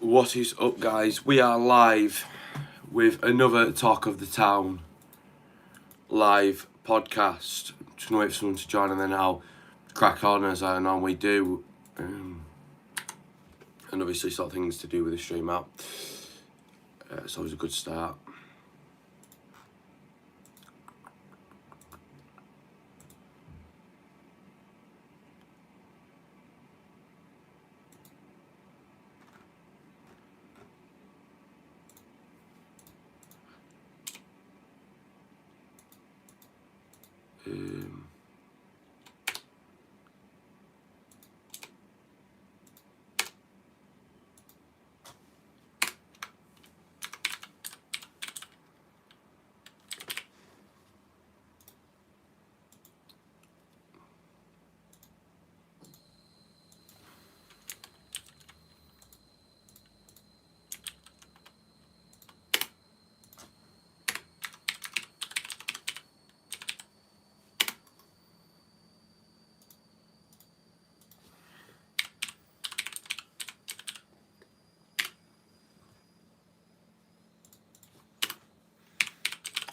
What is up, guys? We are live with another Talk of the Town live podcast. Just gonna wait for someone to join and then I'll crack on as I normally do. And obviously sort of things to do with the stream app. It's always a good start.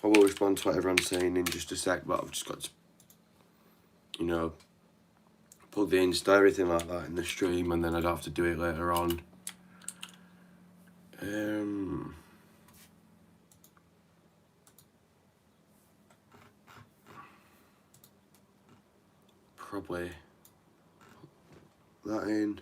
I will respond to what everyone's saying in just a sec, but I've just got to, plug the Insta, everything like that in the stream, and then I'd have to do it later on. Probably put that in.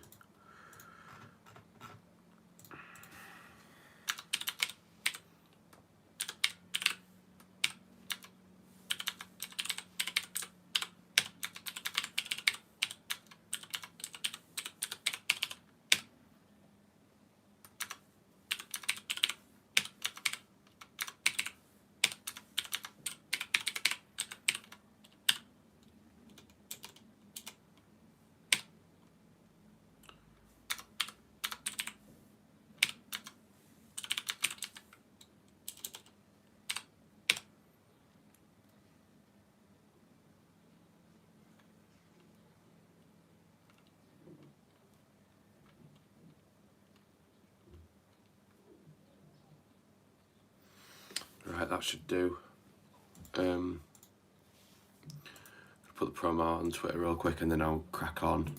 Right, that should do. Put the promo on Twitter real quick and then I'll crack on.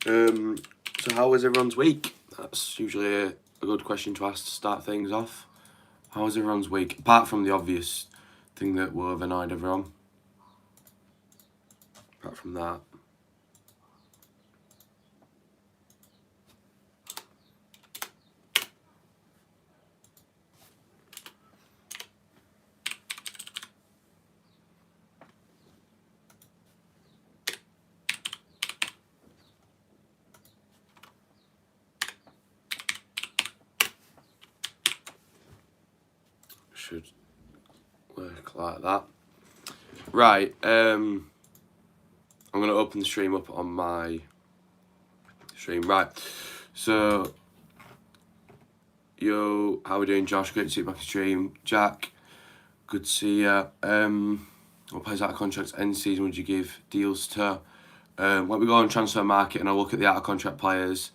So how was everyone's week? That's usually a good question to ask to start things off. How was everyone's week? Apart from the obvious thing that will have annoyed everyone. Apart from that. Should work like that. Right, I'm going to open the stream up on my stream. Right, so, yo, how we doing, Josh? Great to see you back in stream. Jack, good to see you. What players out of contracts end season would you give deals to? Let me go on transfer market and I'll look at the out of contract players.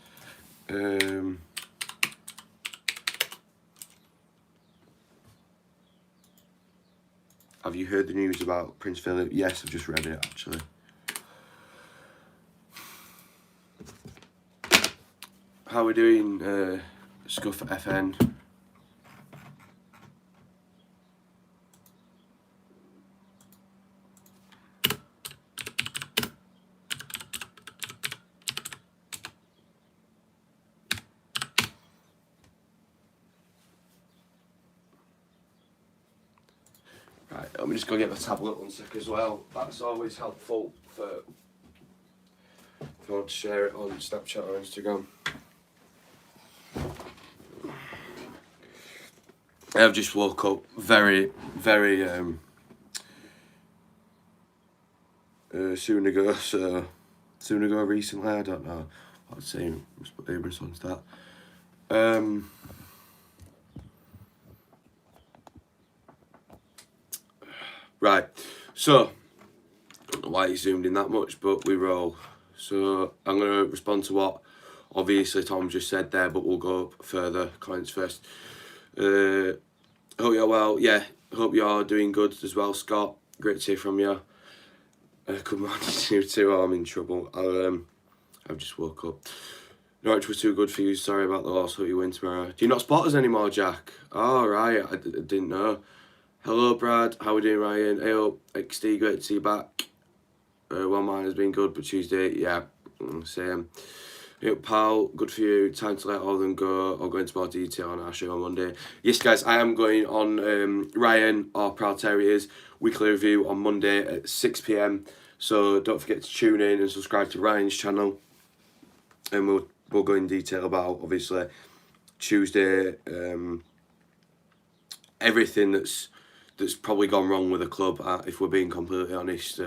Have you heard the news about Prince Philip? Yes, I've just read it actually. How are we doing, Scuff FN? I'm just going to get my tablet one sec as well. That's always helpful for if you want to share it on Snapchat or Instagram. I've just woke up very, very soon ago recently, I don't know. I'd say let's put the on that. Right, so I don't know why you zoomed in that much, but we roll. So I'm gonna respond to what obviously Tom just said there, but we'll go up further. Comments first. Hope you're well. Yeah, hope you're doing good as well, Scott. Great to hear from you. Good morning to you too. I'm in trouble. I've just woke up. Norwich was too good for you. Sorry about the loss. Hope you win tomorrow. Do you not spot us anymore, Jack? Oh, right. I didn't know. Hello, Brad. How we doing, Ryan? Hey up, XD. Great to see you back. Well, mine has been good, but Tuesday, yeah, same. Hey up, pal. Good for you. Time to let all of them go. I'll go into more detail on our show on Monday. Yes, guys, I am going on Ryan or Proud Terriers weekly review on Monday at 6 PM. So don't forget to tune in and subscribe to Ryan's channel. And we'll go in detail about, obviously, Tuesday, everything that's probably gone wrong with the club. If we're being completely honest,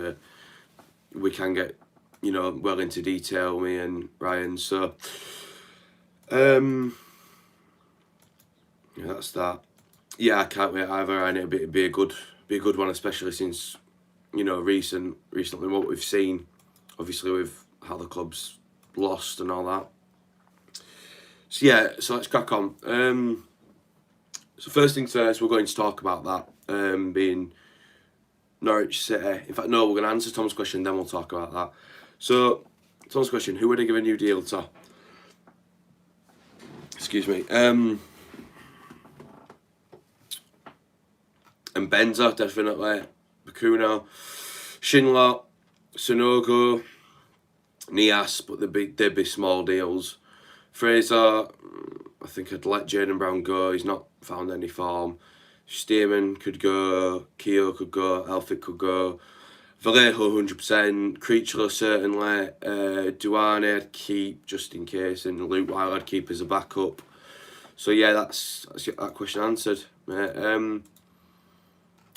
we can get, well into detail, me and Ryan. So, yeah, that's that. Yeah, I can't wait either, and it'll be a good one, especially since, recently what we've seen, obviously with how the club's lost and all that. So yeah, so let's crack on. So first things first, we're going to talk about that being Norwich City. In fact, no, we're going to answer Tom's question, then we'll talk about that. So Tom's question: who would I give a new deal to? Excuse me. And Benza, definitely. Bakuno, Schindler, Sonogo, Nias, but they'd be small deals. Fraser, I think I'd let Jayden Brown go. He's not found any form. Stearman could go. Keogh could go. Elphick could go. Vallejo 100%. Creature certainly. Duane I'd keep just in case, and Luke Wilde I'd keep as a backup. So yeah, that's that question answered, mate.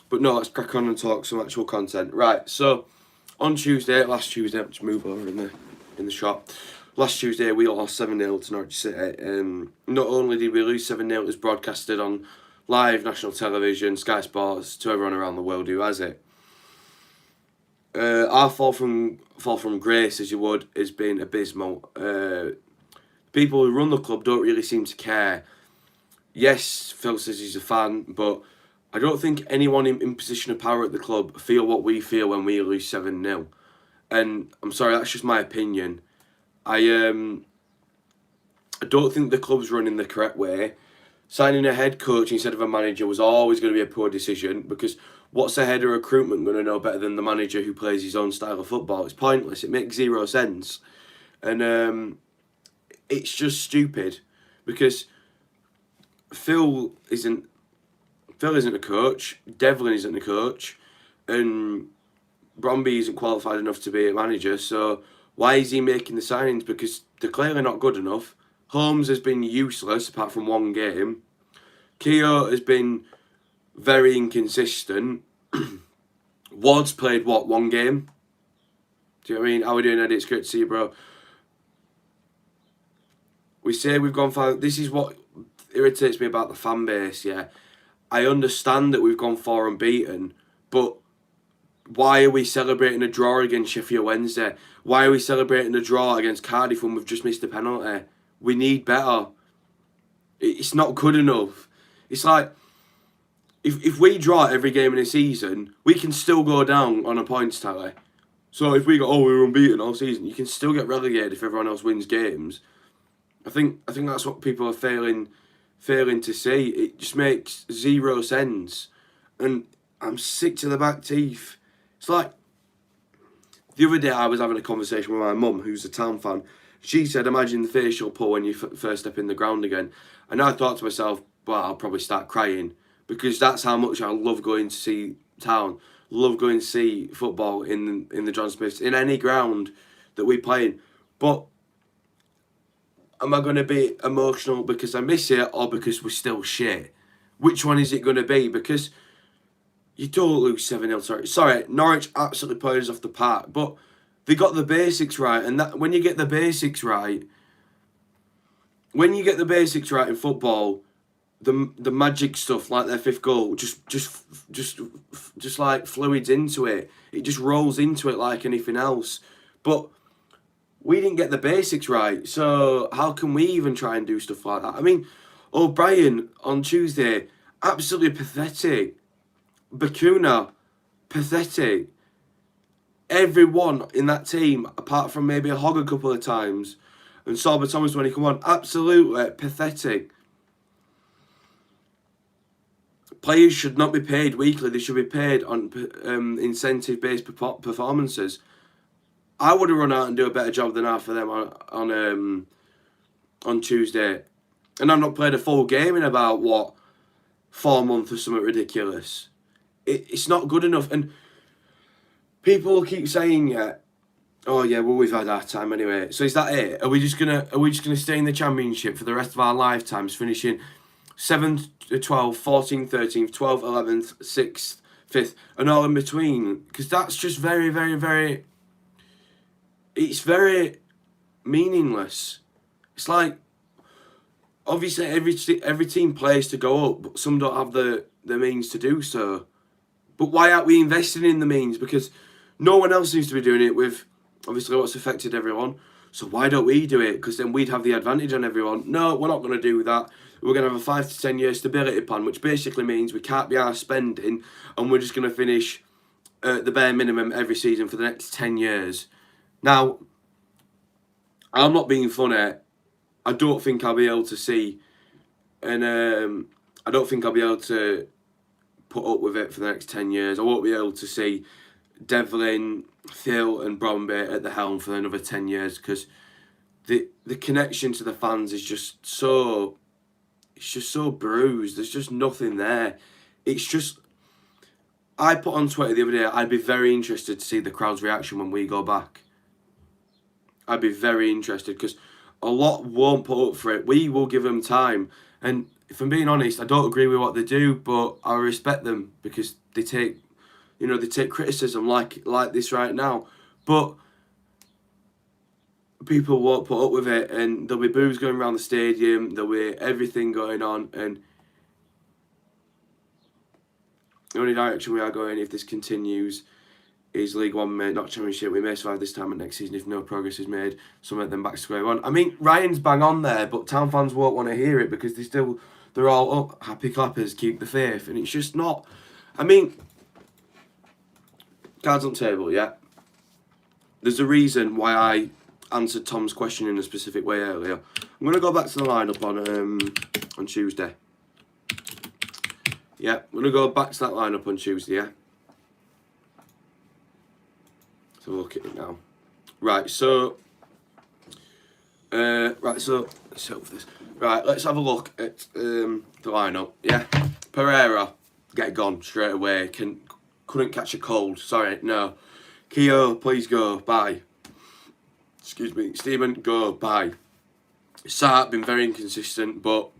But no, let's crack on and talk some actual content. Right, so on Tuesday, last Tuesday, let's move over in the shop. Last Tuesday, we lost 7-0 to Norwich City. Not only did we lose 7-0, it was broadcasted on live national television, Sky Sports, to everyone around the world who has it. Our fall from grace, as you would, has been abysmal. People who run the club don't really seem to care. Yes, Phil says he's a fan, but I don't think anyone in position of power at the club feel what we feel when we lose 7-0. And I'm sorry, that's just my opinion. I don't think the club's running the correct way. Signing a head coach instead of a manager was always going to be a poor decision, because what's a head of recruitment going to know better than the manager who plays his own style of football? It's pointless. It makes zero sense. And it's just stupid, because Phil isn't a coach, Devlin isn't a coach, and Bromby isn't qualified enough to be a manager, so why is he making the signings? Because they're clearly not good enough. Holmes has been useless apart from one game. Keogh has been very inconsistent. Ward's played, one game? Do you know what I mean? How are we doing, Eddie? It's great to see you, bro. We say we've gone far. This is what irritates me about the fan base, yeah. I understand that we've gone 4 unbeaten, but why are we celebrating a draw against Sheffield Wednesday? Why are we celebrating a draw against Cardiff when we've just missed a penalty? We need better. It's not good enough. It's like, if we draw every game in a season, we can still go down on a points tally. So if we go, we were unbeaten all season, you can still get relegated if everyone else wins games. I think that's what people are failing to see. It just makes zero sense. And I'm sick to the back teeth. It's like, the other day I was having a conversation with my mum, who's a Town fan. She said, imagine the face you'll pull when you first step in the ground again. And I thought to myself, well, I'll probably start crying, because that's how much I love going to see town. Love going to see football in the John Smiths, in any ground that we play in. But am I going to be emotional because I miss it or because we're still shit? Which one is it going to be? Because you don't lose 7-0. Sorry, Norwich absolutely played us off the park, but they got the basics right. And that when you get the basics right, in football, the magic stuff like their fifth goal just like fluids into it. It just rolls into it like anything else. But we didn't get the basics right, so how can we even try and do stuff like that? I mean, O'Brien on Tuesday, absolutely pathetic. Bakuna, pathetic. Everyone in that team, apart from maybe a Hogg a couple of times, and Sorba Thomas when he come on, absolutely pathetic. Players should not be paid weekly. They should be paid on incentive-based performances. I would have run out and do a better job than half of them on Tuesday, and I've not played a full game in about 4 months or something ridiculous. It's not good enough, and people keep saying, "Oh yeah, well we've had our time anyway." So is that it? Are we just gonna stay in the Championship for the rest of our lifetimes, finishing 7th, 12th, 14th, 13th, 12th, 11th, 6th, 5th, and all in between? Because that's just very, very, very. It's very meaningless. It's like, obviously every team plays to go up, but some don't have the means to do so. But why aren't we investing in the means? Because no one else seems to be doing it with, obviously, what's affected everyone. So why don't we do it? Because then we'd have the advantage on everyone. No, we're not going to do that. We're going to have a 5 to 10 year stability plan, which basically means we can't be our spending, and we're just going to finish the bare minimum every season for the next 10 years. Now, I'm not being funny. I don't think I'll be able to see, and I don't think I'll be able to put up with it for the next 10 years. I won't be able to see Devlin, Thiel and Bromby at the helm for another 10 years, because the connection to the fans is just so, it's just so bruised. There's just nothing there. It's just, I put on Twitter the other day, I'd be very interested to see the crowd's reaction when we go back. I'd be very interested, because a lot won't put up for it. We will give them time, and if I'm being honest, I don't agree with what they do, but I respect them because they take, they take criticism like this right now. But people won't put up with it, and there'll be boos going around the stadium. There'll be everything going on, and the only direction we are going, if this continues, is League One, not Championship. We may survive this time, and next season, if no progress is made, some of them back to square one. I mean, Ryan's bang on there, but town fans won't want to hear it because they're all up, happy clappers, keep the faith, and it's just not. I mean, cards on table, yeah. There's a reason why I answered Tom's question in a specific way earlier. I'm going to go back to the lineup on Tuesday. Yeah, I'm going to go back to that lineup on Tuesday, yeah. So look at it now. Right, so let's help this. Right, let's have a look at the lineup. Yeah, Pereira, get gone straight away. Couldn't catch a cold. Sorry, no. Keogh, please go. Bye. Excuse me. Stephen, go. Bye. Sark, been very inconsistent, but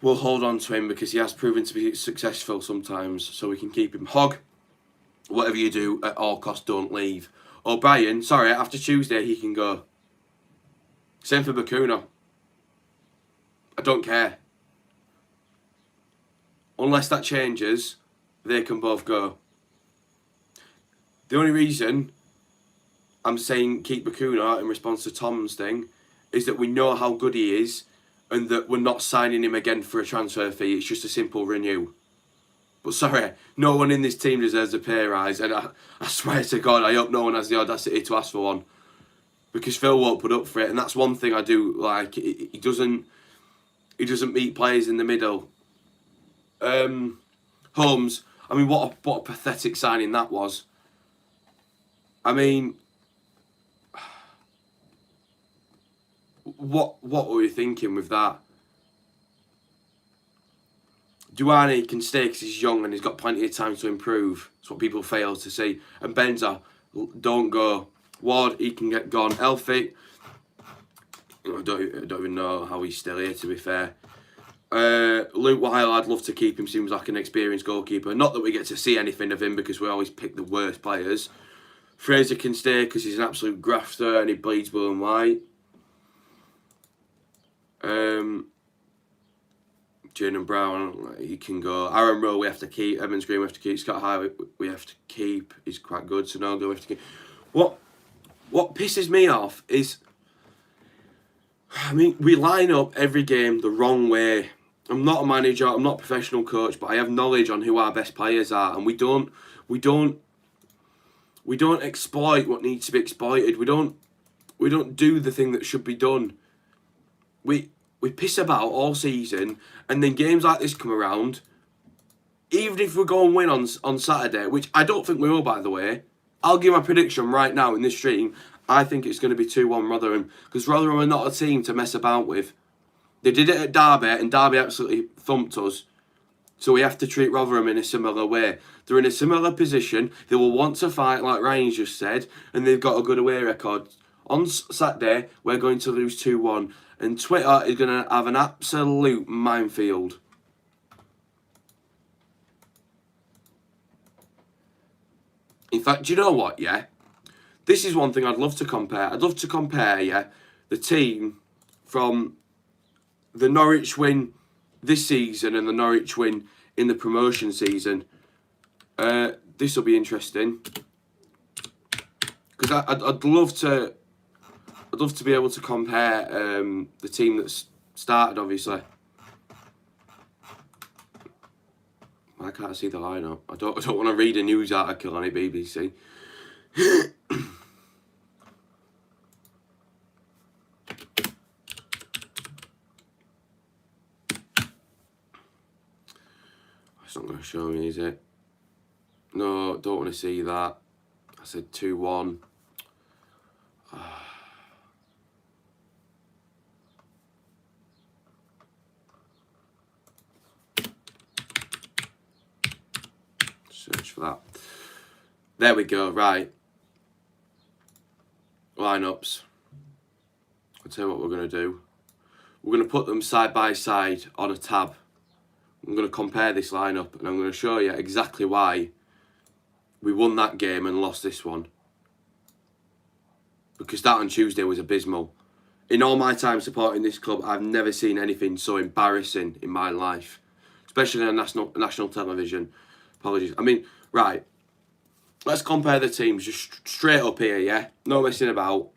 we'll hold on to him because he has proven to be successful sometimes, so we can keep him. Hogg, whatever you do, at all costs, don't leave. O'Brien, sorry, after Tuesday he can go. Same for Bakuna. I don't care. Unless that changes, they can both go. The only reason I'm saying keep Bakuna in response to Tom's thing is that we know how good he is and that we're not signing him again for a transfer fee. It's just a simple renew. But sorry, no one in this team deserves a pay rise, and I swear to God, I hope no one has the audacity to ask for one, because Phil won't put up for it, and that's one thing I do like. He doesn't meet players in the middle. Holmes, I mean, what a pathetic signing that was. I mean, what were we thinking with that? Duane can stay because he's young and he's got plenty of time to improve. That's what people fail to see. And Benza, don't go. Ward, he can get gone. Elfie, I don't even know how he's still here, to be fair. Luke Weil, I'd love to keep him. Seems like an experienced goalkeeper. Not that we get to see anything of him because we always pick the worst players. Fraser can stay because he's an absolute grafter and he bleeds blue and white. Jayden Brown, he can go. Aaron Rowe, we have to keep. Evans Green, we have to keep. Scott High, we have to keep. He's quite good. Sonogo, we have to keep. What pisses me off is, I mean, we line up every game the wrong way. I'm not a manager, I'm not a professional coach, but I have knowledge on who our best players are, and we don't exploit what needs to be exploited. We don't do the thing that should be done. We piss about all season, and then games like this come around. Even if we go and win on Saturday, which I don't think we will, by the way, I'll give my prediction right now in this stream. I think it's going to be 2-1 Rotherham, because Rotherham are not a team to mess about with. They did it at Derby, and Derby absolutely thumped us. So we have to treat Rotherham in a similar way. They're in a similar position. They will want to fight, like Ryan's just said, and they've got a good away record. On Saturday, we're going to lose 2-1. And Twitter is going to have an absolute minefield. In fact, do you know what, yeah? This is one thing I'd love to compare. I'd love to compare, yeah, the team from the Norwich win this season and the Norwich win in the promotion season. This will be interesting. Because I'd love to be able to compare the team that's started, obviously. I can't see the lineup. I don't want to read a news article on it, BBC. It's not going to show me, is it? No, don't want to see that. I said 2-1. Search for that. There we go, right. Lineups. I'll tell you what we're going to do. We're going to put them side by side on a tab. I'm going to compare this lineup and I'm going to show you exactly why we won that game and lost this one. Because that on Tuesday was abysmal. In all my time supporting this club, I've never seen anything so embarrassing in my life. Especially on national television. Apologies. I mean, right. Let's compare the teams just straight up here, yeah? No messing about.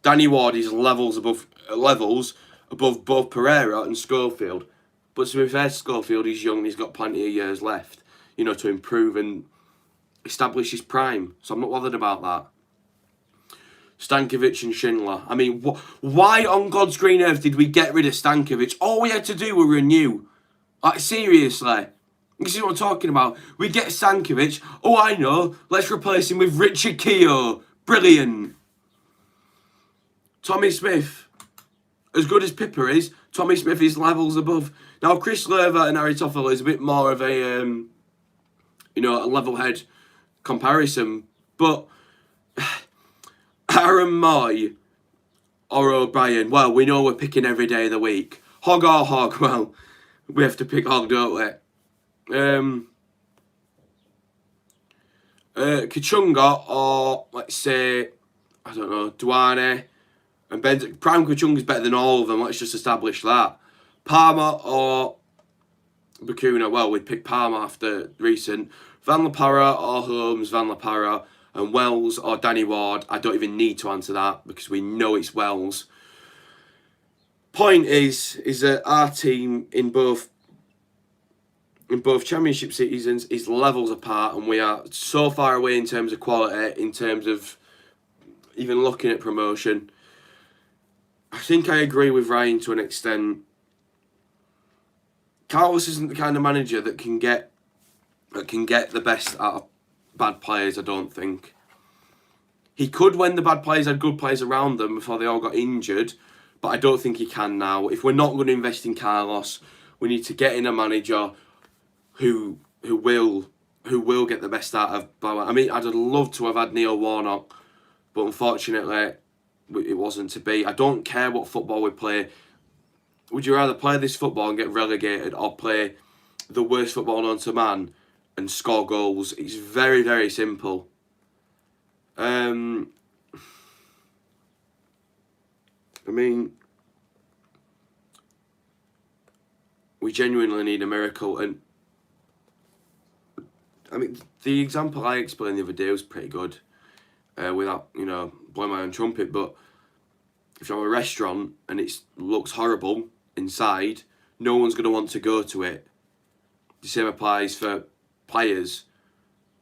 Danny Ward is levels above both Pereira and Schofield. But to be fair to Schofield, he's young and he's got plenty of years left, you know, to improve and establish his prime. So I'm not bothered about that. Stankovic and Schindler. I mean, why on God's green earth did we get rid of Stankovic? All we had to do was renew. Like, seriously. You see what I'm talking about? We get Stankovic. Oh, I know. Let's replace him with Richard Keogh. Brilliant. Tommy Smith. As good as Pippa is, Tommy Smith is levels above. Now, Chris Lerver and Harry Toffel is a bit more of a, a level head comparison. But Aaron Moy or O'Brien, well, we know we're picking every day of the week. Hog or Hog? Well, we have to pick Hog, don't we? Kachunga or, let's say, I don't know, Duane and Ben. Prime Kachunga is better than all of them. Let's just establish that. Palmer or Bakuna. Well, we'd pick Palmer after recent. Van La Parra or Holmes. Van La Parra. And Wells or Danny Ward. I don't even need to answer that because we know it's Wells. Point is that our team in both championship seasons is levels apart, and we are so far away in terms of quality, in terms of even looking at promotion. I think I agree with Ryan to an extent. Carlos isn't the kind of manager that can get the best out of bad players, I don't think. He could when the bad players had good players around them before they all got injured, but I don't think he can now. If we're not going to invest in Carlos, we need to get in a manager will get the best out of Bauer. I mean, I'd have loved to have had Neil Warnock, but unfortunately, it wasn't to be. I don't care what football we play. Would you rather play this football and get relegated, or play the worst football known to man and score goals? It's very, very simple. I mean, we genuinely need a miracle, and I mean, the example I explained the other day was pretty good, without, blowing my own trumpet, but if you're a restaurant and it looks horrible inside, no one's going to want to go to it. The same applies for players.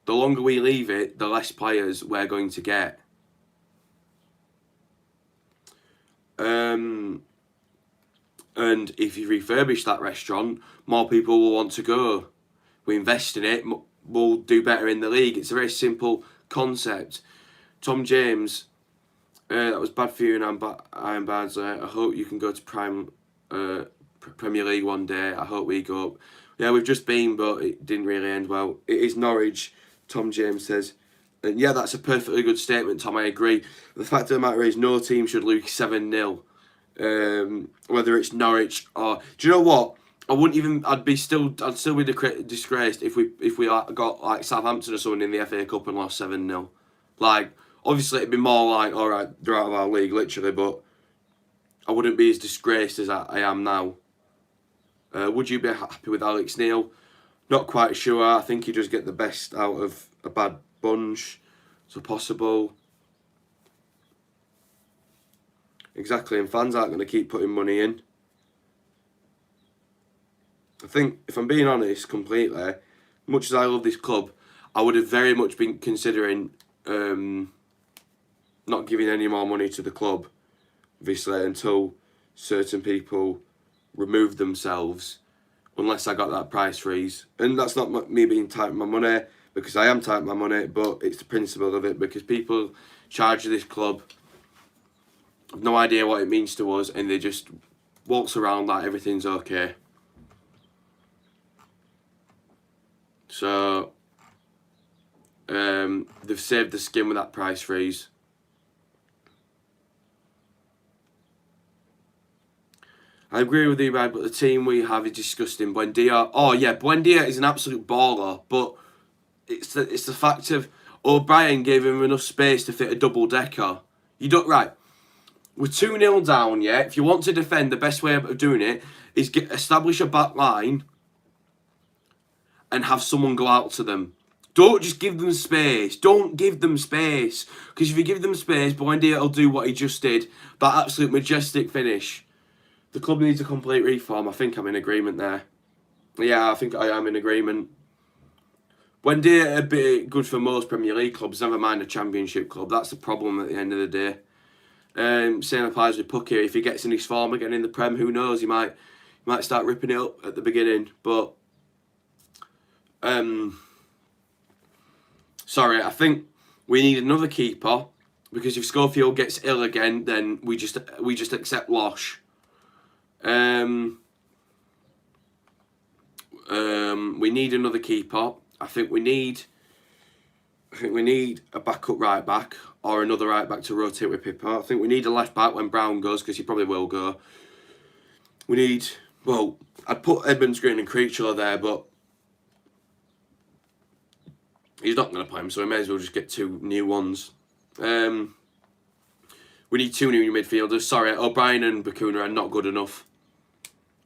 The longer we leave it, the less players we're going to get. And if you refurbish that restaurant, more people will want to go. We invest in it, we'll do better in the league. It's a very simple concept. Tom James, that was bad for you and Iron Bards. I hope you can go to Premier League one day. I hope we go up. Yeah, we've just been, but it didn't really end well. It is Norwich, Tom James says. And yeah, that's a perfectly good statement, Tom. I agree. The fact of the matter is, no team should lose 7-0. Whether it's Norwich or... Do you know what? I'd still be disgraced if we got like Southampton or someone in the FA Cup and lost 7-0. Like, obviously it'd be more like, all right, they're out of our league, literally, but I wouldn't be as disgraced as I am now. Would you be happy with Alex Neil? Not quite sure. I think you just get the best out of a bad bunch, so possible. Exactly, and fans aren't going to keep putting money in. I think, if I'm being honest completely, much as I love this club, I would have very much been considering not giving any more money to the club, obviously, until certain people remove themselves, unless I got that price freeze. And that's not me being tight with my money, because I am tight with my money, but it's the principle of it, because people charge this club, have no idea what it means to us, and they just waltz around like everything's okay. So, they've saved the skin with that price freeze. I agree with you, Brad, but the team we have is disgusting. Buendia, oh yeah, Buendia is an absolute baller, but it's the fact of O'Brien gave him enough space to fit a double-decker. You don't, right, we're 2-0 down, yeah? If you want to defend, the best way of doing it is establish a back line and have someone go out to them. Don't just give them space. Don't give them space. Because if you give them space, Buendia will do what he just did. That absolute majestic finish. The club needs a complete reform. I think I'm in agreement there. Yeah, I think I am in agreement. Buendia would be good for most Premier League clubs, never mind a Championship club. That's the problem at the end of the day. Same applies with Pucky. If he gets in his form again in the Prem, who knows? He might start ripping it up at the beginning. But sorry, I think we need another keeper, because if Schofield gets ill again, then we just accept loss. We need another keeper. I think we need a backup right back, or another right back to rotate with Pippa. I think we need a left back when Brown goes, because he probably will go. We need, well, I'd put Edmonds, Green and Creature there, but he's not going to play him, so we may as well just get 2 new ones. We need 2 new midfielders. Sorry, O'Brien and Bacuna are not good enough.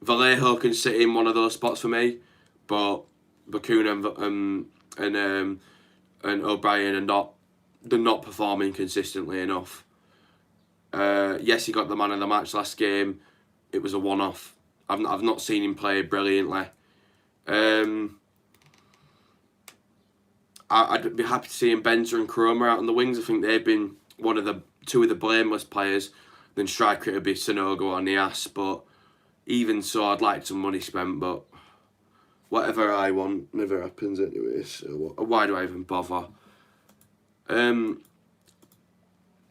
Vallejo can sit in one of those spots for me, but Bacuna and O'Brien are not performing consistently enough. Yes, he got the man of the match last game. It was a one-off. I've not seen him play brilliantly. I'd be happy to see him Benzer and Chroma out on the wings. I think they've been 2 of the blameless players. Then striker would be Sonogo or Nias, but even so, I'd like some money spent, but whatever I want never happens anyway, so why do I even bother?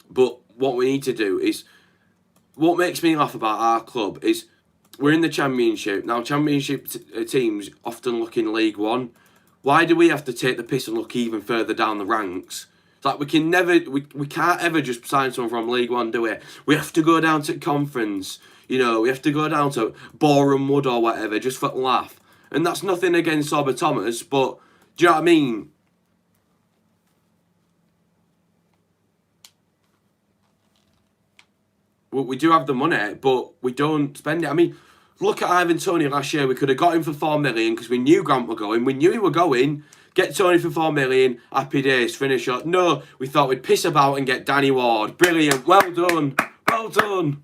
But what we need to do is, what makes me laugh about our club is, we're in the Championship. Now, Championship teams often look in League One. Why do we have to take the piss and look even further down the ranks? It's like we can't ever just sign someone from League One, do we? We have to go down to Conference. You know, we have to go down to Boreham Wood or whatever, just for laugh. And that's nothing against Oba Thomas, but do you know what I mean? Well, we do have the money, but we don't spend it. I mean, look at Ivan Toney last year. We could have got him for $4 million because we knew Grant were going. We knew he were going. Get Toney for $4 million. Happy days. Finish up. No, we thought we'd piss about and get Danny Ward. Brilliant. Well done. Well done.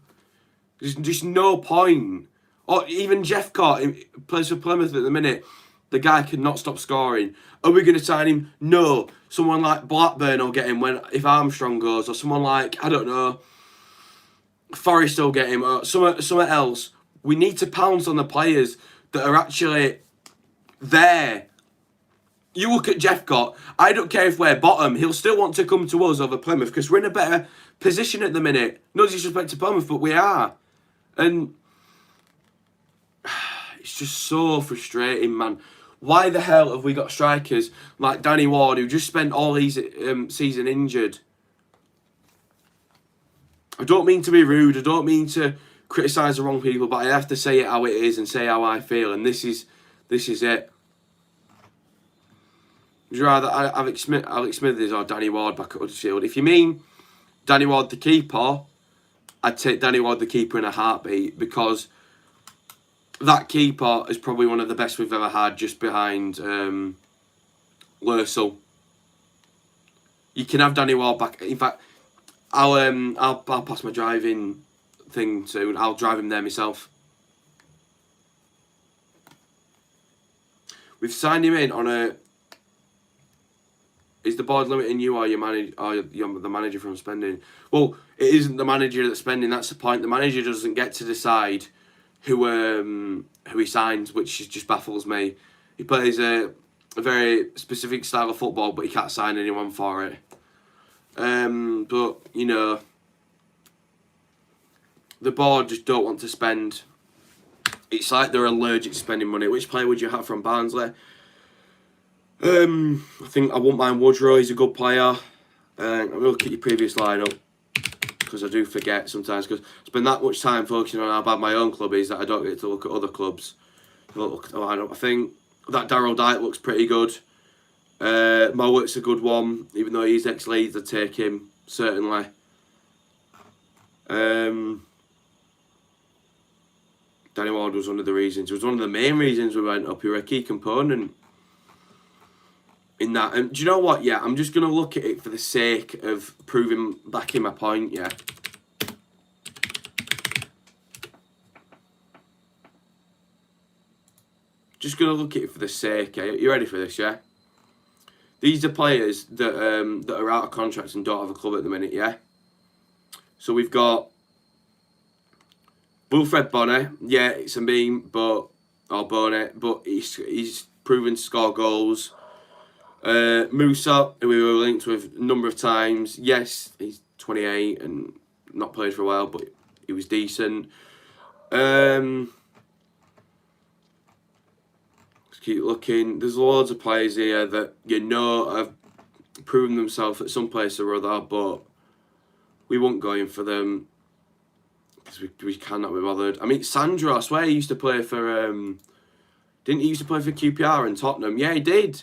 There's just no point. Or even Jeff Cott plays for Plymouth at the minute. The guy could not stop scoring. Are we going to sign him? No. Someone like Blackburn will get him if Armstrong goes, or someone like, I don't know, Forest will get him, or somewhere else. We need to pounce on the players that are actually there. You look at Jeff Cott. I don't care if we're bottom. He'll still want to come to us over Plymouth because we're in a better position at the minute. No disrespect to Plymouth, but we are. And it's just so frustrating, man. Why the hell have we got strikers like Danny Ward who just spent all his season injured? I don't mean to be rude. I don't mean to criticise the wrong people, but I have to say it how it is and say how I feel. And this is it. Would you rather Alex Smithers or Danny Ward back at Huddersfield? If you mean Danny Ward the keeper, I'd take Danny Ward the keeper in a heartbeat, because that keeper is probably one of the best we've ever had, just behind Lursell. You can have Danny Ward back. In fact, I'll pass my driving thing soon. I'll drive him there myself. We've signed him in on a. Is the board limiting you or you're the manager from spending? Well, it isn't the manager that's spending. That's the point. The manager doesn't get to decide who he signs, which just baffles me. He plays a very specific style of football, but he can't sign anyone for it. But you know, the board just don't want to spend. It's like they're allergic to spending money. Which player would you have from Barnsley? I think I wouldn't mind Woodrow. He's a good player. I'm going to look at your previous lineup, because I do forget sometimes, because I spend that much time focusing on how bad my own club is that I don't get to look at other clubs. Look at the lineup. I think that Daryl Dyke looks pretty good. Mowatt's a good one, even though he's ex-Leeds. I'd take him, certainly. Danny Ward was one of the reasons. It was one of the main reasons we went up. He was a key component in that. And do you know what? Yeah, I'm just going to look at it for the sake of backing my point, yeah. Just going to look at it for the sake, yeah. You ready for this, yeah? These are players that are out of contracts and don't have a club at the minute, yeah? So we've got Wilfred Bonnet. Yeah, it's a meme, or Bonnet, but he's proven to score goals. Musa, who we were linked with a number of times. Yes, he's 28 and not played for a while, but he was decent. Let's keep looking. There's loads of players here that you know have proven themselves at some place or other, but we won't go in for them because we cannot be bothered. I mean, Sandro, I swear he used to play for. Didn't he used to play for QPR and Tottenham? Yeah, he did.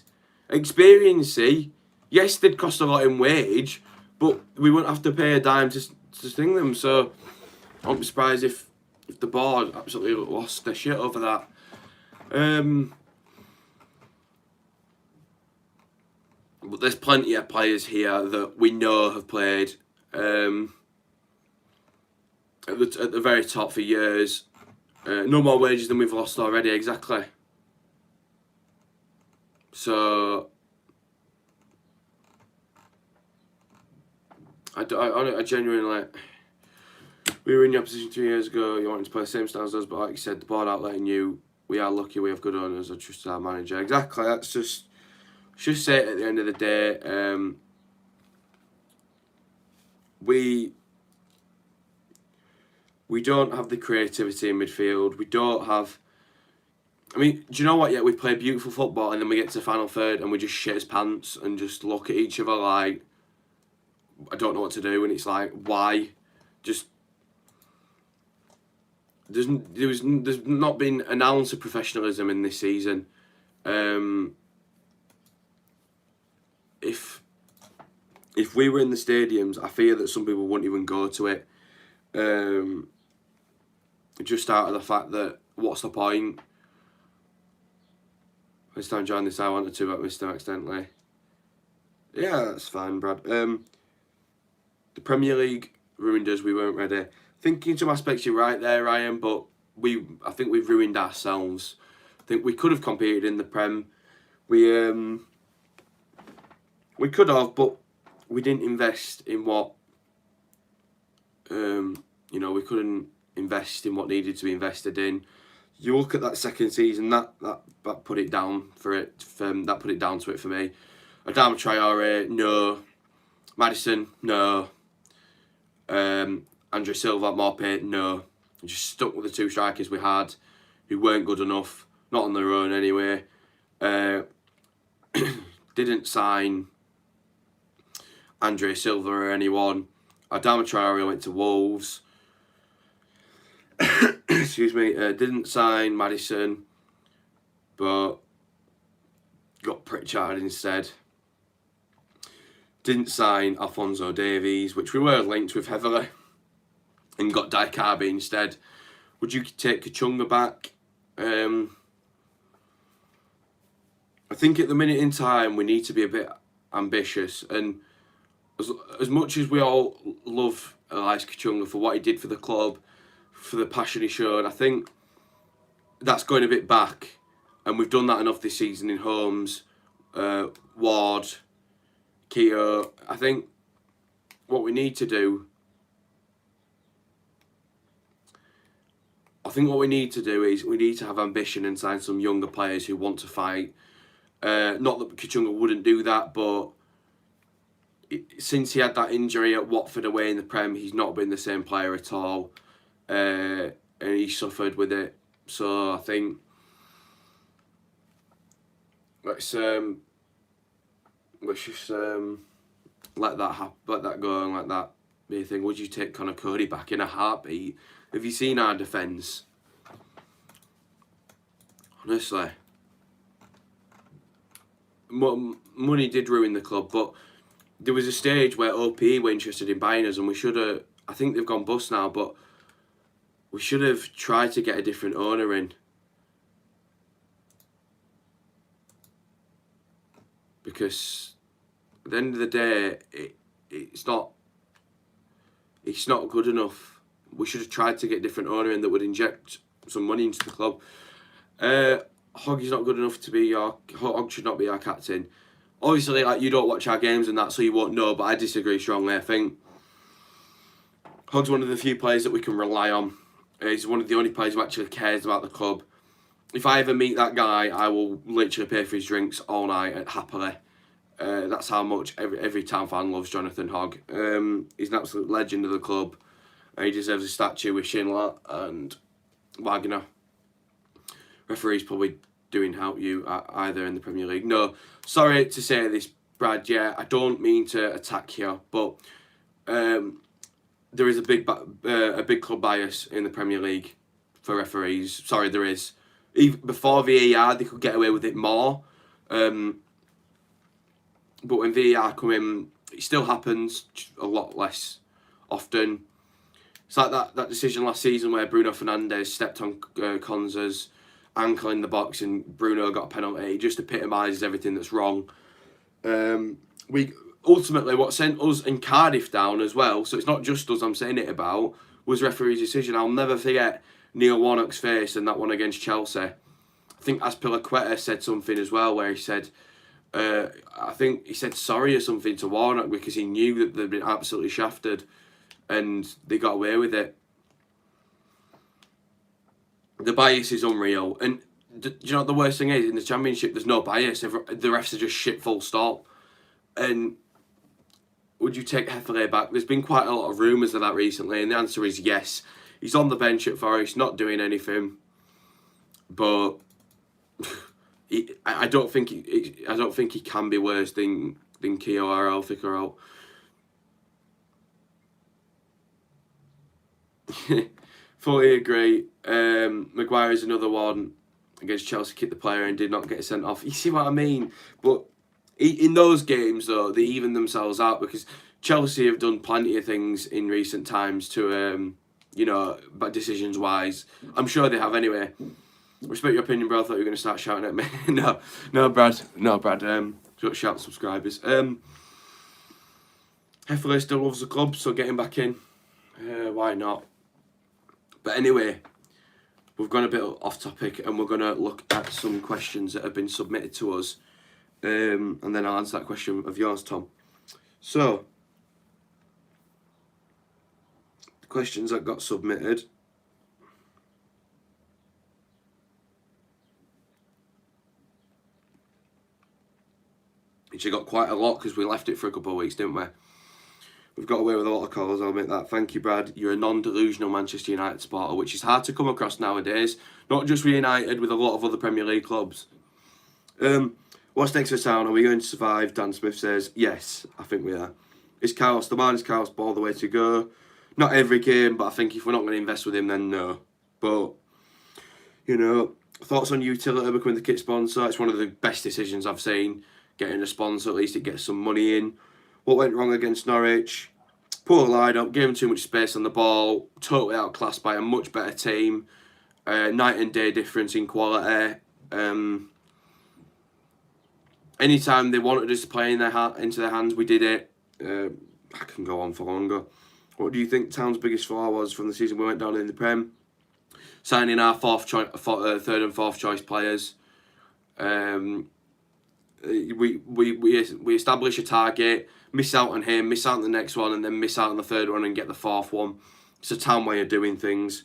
Experience, see? Yes, they'd cost a lot in wage, but we wouldn't have to pay a dime to sting them. So I won't be surprised if the board absolutely lost their shit over that. But there's plenty of players here that we know have played at the very top for years. No more wages than we've lost already, exactly. So I genuinely, we were in your position 2 years ago. You wanted to play the same style as us, but like you said, the board outletting you. We are lucky. We have good owners. I trust our manager. Exactly. That's just say it at the end of the day. We don't have the creativity in midfield. We don't have... I mean, do you know what? Yeah, we play beautiful football and then we get to the final third and we just shit his pants and just look at each other like, I don't know what to do. And it's like, why? Just... There's not been an ounce of professionalism in this season. If we were in the stadiums, I fear that some people wouldn't even go to it. Just out of the fact that, what's the point? This time during this I wanted to, but I missed him accidentally. Yeah, that's fine, Brad. The Premier League ruined us. We weren't ready. I think in some aspects you're right there, Ryan, but I think we've ruined ourselves. I think we could have competed in the Prem. We could have, but we didn't invest in what... we couldn't invest in what needed to be invested in. You look at that second season, that put it down for it. That put it down to it for me. Adama Traore, no. Maddison, no. Andre Silva, Morpé, no. Just stuck with the two strikers we had, who weren't good enough, not on their own anyway. Didn't sign Andre Silva or anyone. Adama Traore went to Wolves. Excuse me. Didn't sign Maddison, but got Pritchard instead. Didn't sign Alphonso Davies, which we were linked with heavily, and got Diakabi instead. Would you take Kachunga back? I think at the minute in time we need to be a bit ambitious, and as much as we all love Elias Kachunga for what he did for the club, for the passion he showed, I think that's going a bit back, and we've done that enough this season in Holmes, Ward, Keogh. I think what we need to do... is we need to have ambition and sign some younger players who want to fight. Not that Kachunga wouldn't do that, but since he had that injury at Watford away in the Prem, he's not been the same player at all. And he suffered with it. So I think let's just let that go and let that be a thing. Would you take Conor Cody back in a heartbeat? Have you seen our defence? Honestly, money did ruin the club, but there was a stage where OP were interested in buying us, and we should have... I think they've gone bust now, but we should have tried to get a different owner in. Because at the end of the day, it's not good enough. We should have tried to get a different owner in that would inject some money into the club. Hogg is not good enough to be Hogg should not be our captain. Obviously, like, you don't watch our games and that, so you won't know, but I disagree strongly. I think Hogg's one of the few players that we can rely on. He's one of the only players who actually cares about the club. If I ever meet that guy, I will literally pay for his drinks all night happily. That's how much every town fan loves Jonathan Hogg. He's an absolute legend of the club. He deserves a statue with Schindler and Wagner. Referees probably doing help you either in the Premier League. No, sorry to say this, Brad. Yeah, I don't mean to attack you, but there is a big club bias in the Premier League for referees. Sorry, there is. Even before VAR, they could get away with it more. But when VAR come in, it still happens a lot less often. It's like that decision last season where Bruno Fernandes stepped on Konza's ankle in the box and Bruno got a penalty. It just epitomises everything that's wrong. Ultimately, what sent us and Cardiff down as well, so it's not just us I'm saying it about, was referee's decision. I'll never forget Neil Warnock's face in that one against Chelsea. I think Azpilicueta said something as well where he said, I think he said sorry or something to Warnock because he knew that they'd been absolutely shafted and they got away with it. The bias is unreal. And do you know what the worst thing is? In the Championship, there's no bias. The refs are just shit full stop. And would you take Hefele back? There's been quite a lot of rumours of that recently, and the answer is yes. He's on the bench at Forest, not doing anything. But I don't think he can be worse than Keogh or Elphick. Fully agree. Maguire is another one against Chelsea, kicked the player and did not get sent off. You see what I mean? But in those games, though, they even themselves out because Chelsea have done plenty of things in recent times to, bad decisions wise. I'm sure they have anyway. Respect your opinion, bro. I thought you were going to start shouting at me. no, Brad. Shout subscribers. Heffler still loves the club, so get him back in. Why not? But anyway, we've gone a bit off topic and we're going to look at some questions that have been submitted to us. And then I'll answer that question of yours, Tom. So, the questions that got submitted. Actually got quite a lot because we left it for a couple of weeks, didn't we? We've got away with a lot of calls, I'll admit that. Thank you, Brad. You're a non-delusional Manchester United supporter, which is hard to come across nowadays. Not just with United, with a lot of other Premier League clubs. What's next for Town? Are we going to survive? Dan Smith says, yes, I think we are. Is Carlos, the man is Carlos Ball the way to go? Not every game, but I think if we're not going to invest with him, then no. But, thoughts on utility becoming the kit sponsor? It's one of the best decisions I've seen. Getting a sponsor, at least it gets some money in. What went wrong against Norwich? Poor line-up, gave him too much space on the ball, totally outclassed by a much better team. Night and day difference in quality. Anytime they wanted us to play into their hands, we did it. I can go on for longer. What do you think Town's biggest flaw was from the season we went down in the Prem? Signing our third and fourth choice players. We establish a target, miss out on him, miss out on the next one, and then miss out on the third one and get the fourth one. It's a Town way of doing things.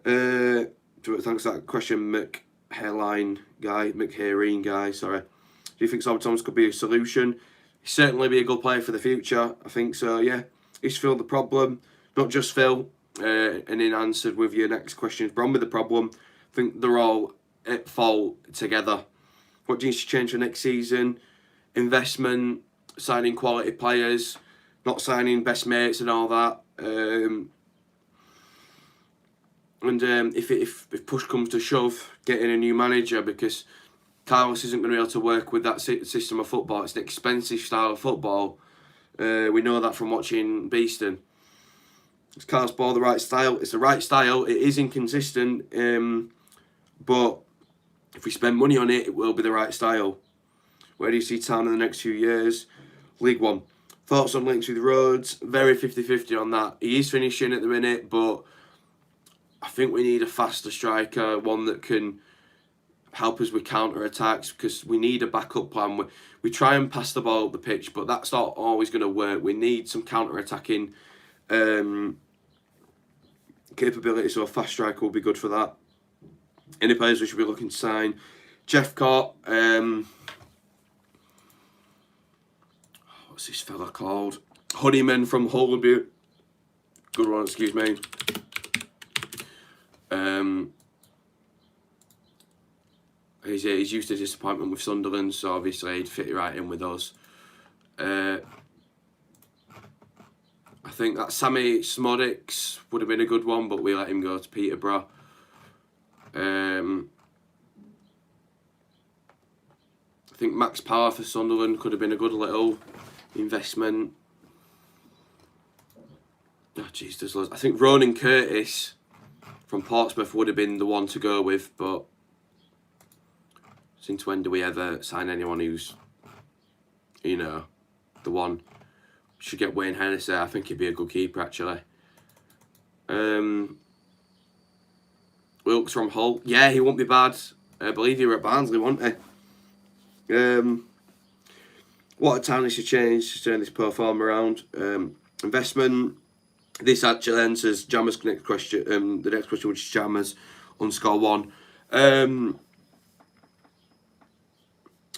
Thanks for that question, McHaireen guy. Sorry. Do you think Tom Thomas could be a solution? He'll certainly be a good player for the future. I think so. Yeah. Is Phil the problem? Not just Phil. And in answer with your next question, is Bromley the problem? I think they're all at fault together. What do you need to change for next season? Investment, signing quality players, not signing best mates and all that. If push comes to shove, getting a new manager, because Carlos isn't going to be able to work with that system of football. It's an expensive style of football. We know that from watching Beeston. Is Carlos Ball the right style? It's the right style. It is inconsistent, but if we spend money on it, it will be the right style. Where do you see Town in the next few years? League One. Thoughts on links with Rhodes? Very 50-50 on that. He is finishing at the minute, but I think we need a faster striker, one that can help us with counter-attacks, because we need a backup plan. We try and pass the ball up the pitch, but that's not always going to work. We need some counter-attacking capability, so a fast striker will be good for that. Any players we should be looking to sign? Jeff Cott. What's this fella called? Honeyman from Hollywood. Good one, excuse me. He's used to disappointment with Sunderland, so obviously he'd fit right in with us. I think that Sammy Smodics would have been a good one, but we let him go to Peterborough. I think Max Power for Sunderland could have been a good little investment. Oh, jeez, there's loads. I think Ronan Curtis from Portsmouth would have been the one to go with, but since when do we ever sign anyone who's, the one? Should get Wayne Hennessy. I think he'd be a good keeper, actually. Wilkes from Hull. Yeah, he won't be bad. I believe he were at Barnsley, won't he? What a Town needs to change to turn this poor form around. Investment. This actually answers Jammer's next question. The next question, which is Jammers _1.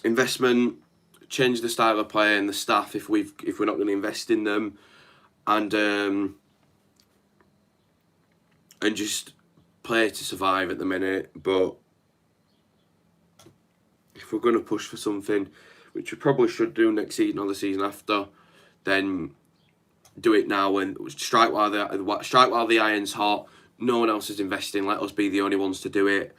Investment. Change the style of play and the staff if we're not going to invest in them, and and just play to survive at the minute. But if we're going to push for something, which we probably should do next season or the season after, then do it now and strike while the iron's hot. No one else is investing. Let us be the only ones to do it.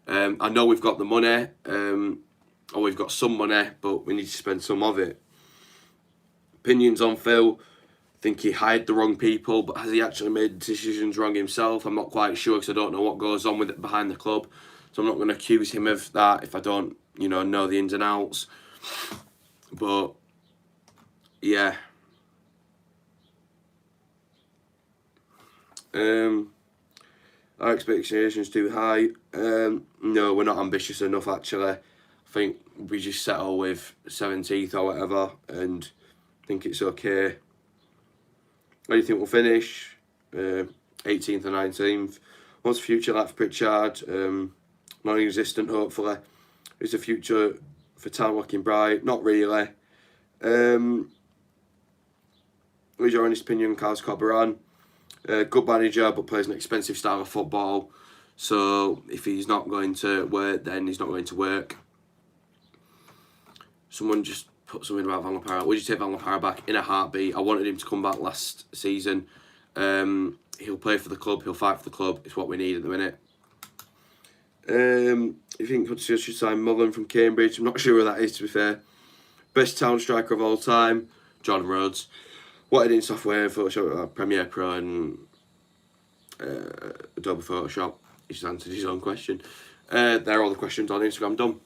I know we've got the money, or we've got some money, but we need to spend some of it. Opinions on Phil. I think he hired the wrong people, but has he actually made decisions wrong himself? I'm not quite sure, because I don't know what goes on with it behind the club. So I'm not going to accuse him of that if I don't, know the ins and outs. But yeah. Our expectations too high. No, we're not ambitious enough, actually. I think we just settle with 17th or whatever, and think it's okay. Where do you think we'll finish? 18th or 19th. What's the future like for Pritchard? Non-existent, hopefully. Is the future for Town looking bright? Not really. What's your honest opinion on Carlos Corberan? Good manager, but plays an expensive style of football. So if he's not going to work, then he's not going to work. Someone just put something about Van Lepara. Would you take Van Lepara back in a heartbeat? I wanted him to come back last season. He'll play for the club. He'll fight for the club. It's what we need at the minute. You think Huddersfield should sign Mullen from Cambridge? I'm not sure who that is, to be fair. Best Town striker of all time, Jordan Rhodes. What editing software, Photoshop, Premiere Pro and Adobe Photoshop? He just answered his own question. They're all the questions on Instagram done.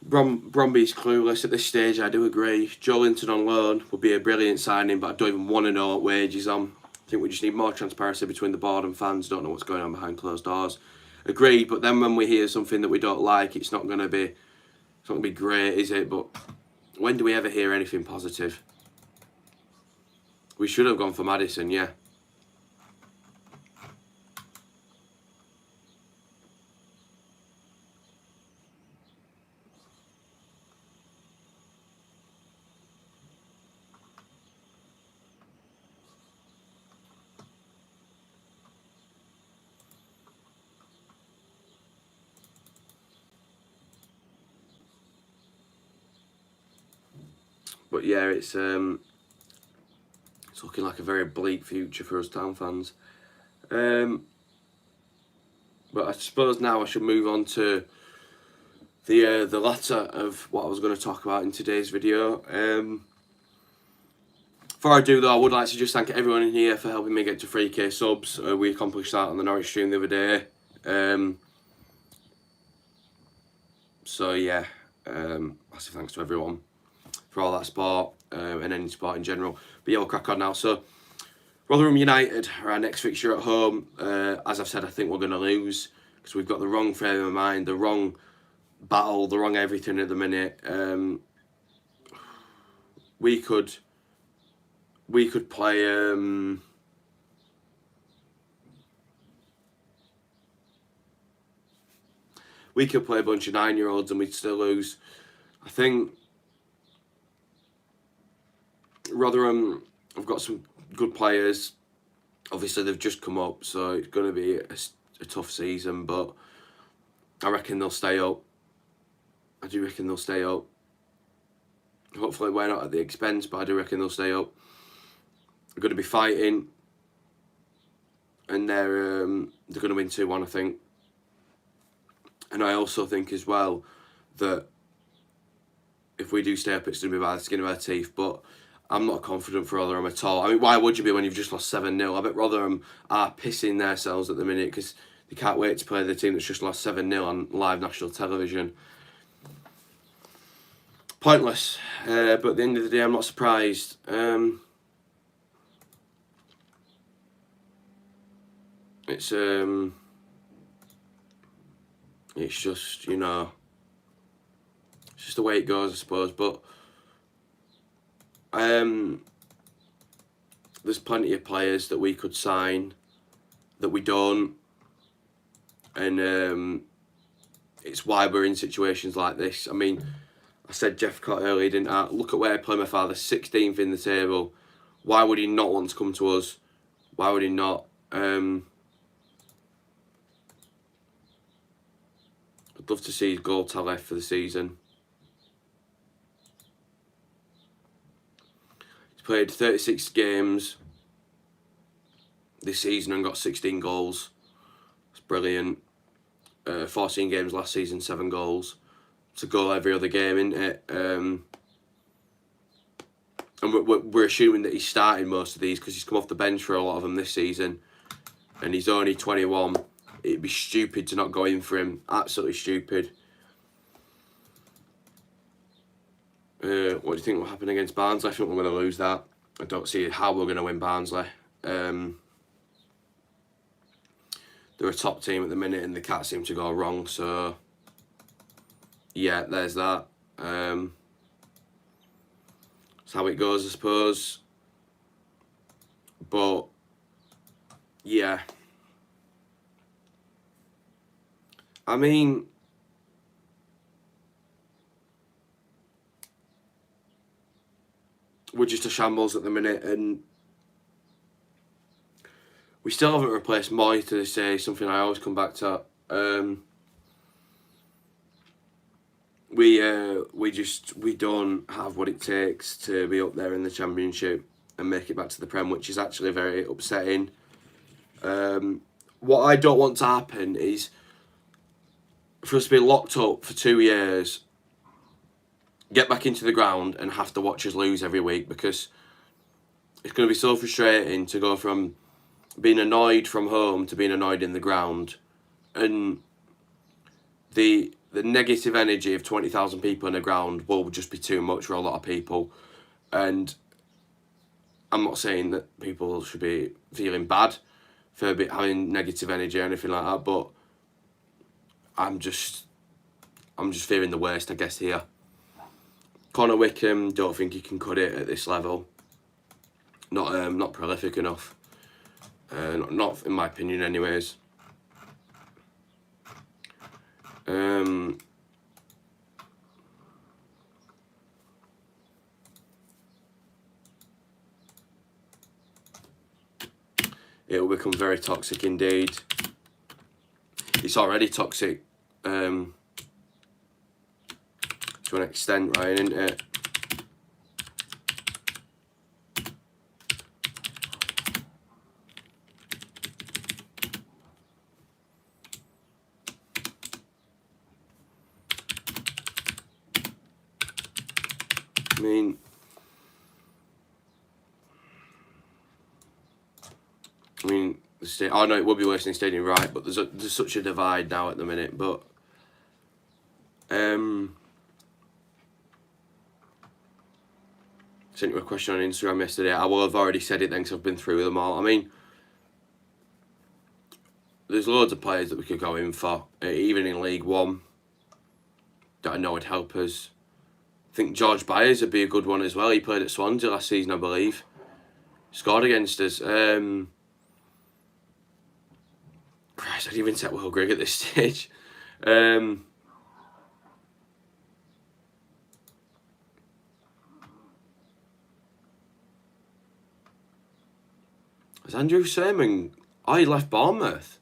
Bromby's clueless at this stage, I do agree. Joe Linton on loan would be a brilliant signing, but I don't even want to know what wage he's on. I think we just need more transparency between the board and fans. Don't know what's going on behind closed doors. Agreed, but then when we hear something that we don't like, it's not going to be great, is it? But when do we ever hear anything positive? We should have gone for Maddison, yeah. But yeah, it's looking like a very bleak future for us Town fans. But I suppose now I should move on to the latter of what I was going to talk about in today's video. Before I do though, I would like to just thank everyone in here for helping me get to 3k subs. We accomplished that on the Norwich stream the other day. So yeah, massive thanks to everyone for all that support and any support in general. But yeah, we'll crack on now. So Rotherham United are our next fixture at home. As I've said, I think we're going to lose because we've got the wrong frame of mind, the wrong battle, the wrong everything at the minute. We could play we could play a bunch of 9-year-olds and we'd still lose. I think Rotherham have got some good players. Obviously they've just come up, so it's going to be a tough season, but I reckon they'll stay up. I do reckon they'll stay up. Hopefully we're not at the expense, but I do reckon they'll stay up. They're going to be fighting, and they're going to win 2-1, I think. And I also think as well that if we do stay up, it's going to be by the skin of our teeth. But I'm not confident for Rotherham at all. I mean, why would you be when you've just lost 7-0? I bet Rotherham are pissing themselves at the minute because they can't wait to play the team that's just lost 7-0 on live national television. Pointless. But at the end of the day, I'm not surprised. It's just, you know, it's just the way it goes, I suppose. But there's plenty of players that we could sign that we don't, and it's why we're in situations like this. I mean, I said Jeff Cott earlier, didn't I? Look at where Plymouth are, 16th in the table. Why would he not want to come to us? Why would he not? I'd love to see his goal tally for the season. He's played 36 games this season and got 16 goals. It's brilliant. 14 games last season, 7 goals. It's a goal every other game, isn't it? And we're assuming that he's starting most of these because he's come off the bench for a lot of them this season. And he's only 21. It'd be stupid to not go in for him. Absolutely stupid. What do you think will happen against Barnsley? I think we're going to lose that. I don't see how we're going to win Barnsley. They're a top team at the minute and they can't seem to go wrong. So, yeah, there's that. That's how it goes, I suppose. But, yeah. I mean, we're just a shambles at the minute, and we still haven't replaced Moy, to this day, something I always come back to. We don't have what it takes to be up there in the Championship and make it back to the Prem, which is actually very upsetting. What I don't want to happen is for us to be locked up for 2 years, get back into the ground and have to watch us lose every week, because it's going to be so frustrating to go from being annoyed from home to being annoyed in the ground, and the negative energy of 20,000 people in the ground will just be too much for a lot of people. And I'm not saying that people should be feeling bad for having negative energy or anything like that, but I'm just fearing the worst, I guess, here. Connor Wickham, don't think he can cut it at this level. Not prolific enough. Not in my opinion, anyways. It will become very toxic indeed. It's already toxic to an extent, Ryan, isn't it? I mean, I know it would be worse than Stadium, right? But there's such a divide now at the minute. But sent you a question on Instagram yesterday. I will have already said it then, because I've been through them all. I mean, there's loads of players that we could go in for, even in League One, that I know would help us. I think George Byers would be a good one as well. He played at Swansea last season, I believe. Scored against us. Christ, I'd even set Will Grigg at this stage. Has Andrew Sermon... Oh, he left Bournemouth.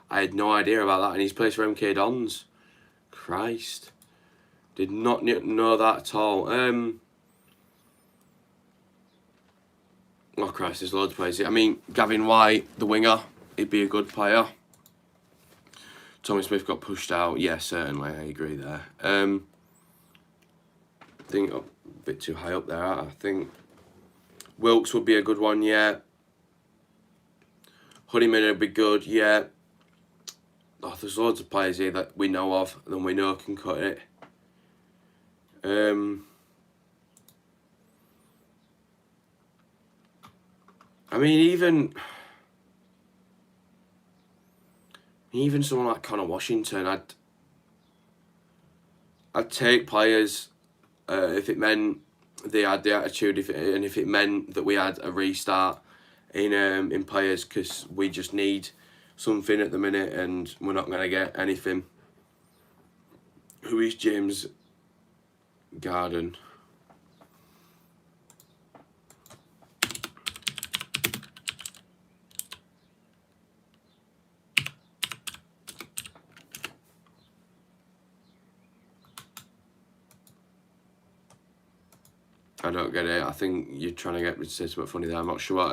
I had no idea about that, and he's played for MK Dons. Christ. Did not know that at all. Oh, Christ, there's loads of players. I mean, Gavin White, the winger, he'd be a good player. Tommy Smith got pushed out. Yeah, certainly, I agree there. I think a bit too high up there. I think Wilkes would be a good one, yeah. Honeyman would be good, yeah. Oh, there's loads of players here that we know of and we know can cut it. I mean, even someone like Connor Washington, I'd take players if it meant they had the attitude, if it meant that we had a restart in players, because we just need something at the minute and we're not going to get anything. Who is James Garden? I don't get it. I think you're trying to get me to say something funny there. I'm not sure.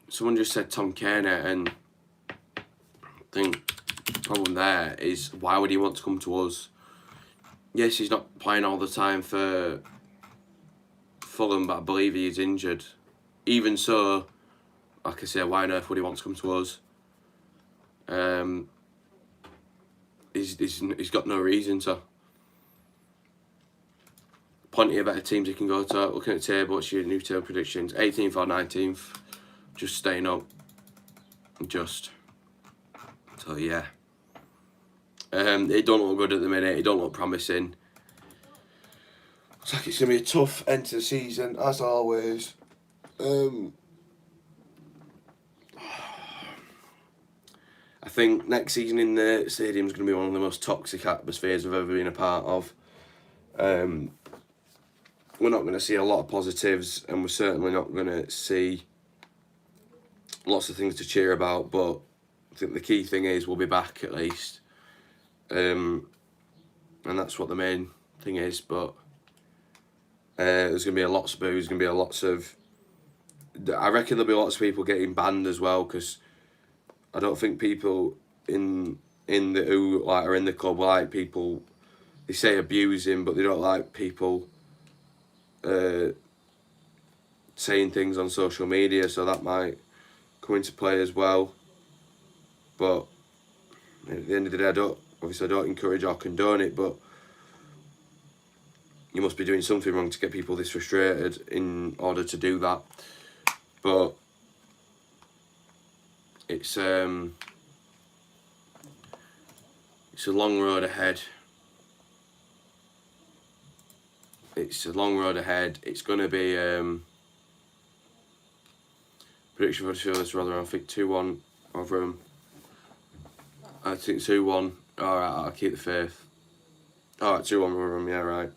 Someone just said Tom Kerner, and I think the problem there is, why would he want to come to us? Yes, he's not playing all the time for Fulham, but I believe he is injured. Even so, like I say, why on earth would he want to come to us? He's got no reason to. Plenty of better teams he can go to. Looking at the table, what's your new table predictions? 18th or 19th. Just staying up. So yeah. It don't look good at the minute. It don't look promising. Looks like it's going to be a tough end to the season, as always. I think next season in the stadium is going to be one of the most toxic atmospheres we've ever been a part of. We're not going to see a lot of positives, and we're certainly not going to see lots of things to cheer about, but I think the key thing is we'll be back at least. And that's what the main thing is, but there's going to be a lot of boos, going to be lots of... I reckon there'll be lots of people getting banned as well, because I don't think people who are in the club like people, they say abuse him, but they don't like people saying things on social media, so that might come into play as well. But at the end of the day, I don't encourage or condone it, but you must be doing something wrong to get people this frustrated in order to do that. But it's a long road ahead. It's a long road ahead. It's going to be prediction for the show is rather, I think 2-1 over them. I think 2-1. Alright, I'll keep the faith. Alright, 2-1 over them, yeah, right.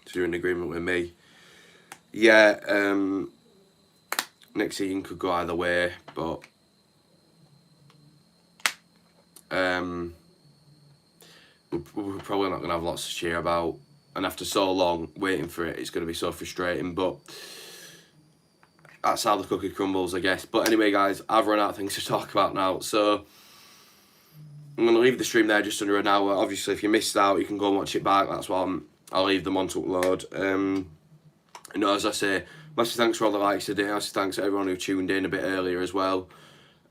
So you're in agreement with me. Yeah, next season could go either way, but we're probably not going to have lots to cheer about. And after so long waiting for it, it's going to be so frustrating. But that's how the cookie crumbles, I guess. But anyway, guys, I've run out of things to talk about now. So I'm going to leave the stream there just under an hour. Obviously, if you missed out, you can go and watch it back. That's why I'll leave them on to upload. As I say, massive thanks for all the likes today. Massive thanks to everyone who tuned in a bit earlier as well.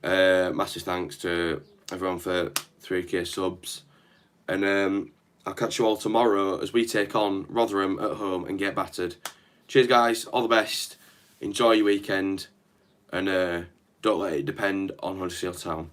Massive thanks to everyone for 3k subs. And I'll catch you all tomorrow as we take on Rotherham at home and get battered. Cheers, guys. All the best. Enjoy your weekend. And don't let it depend on Huddersfield Town.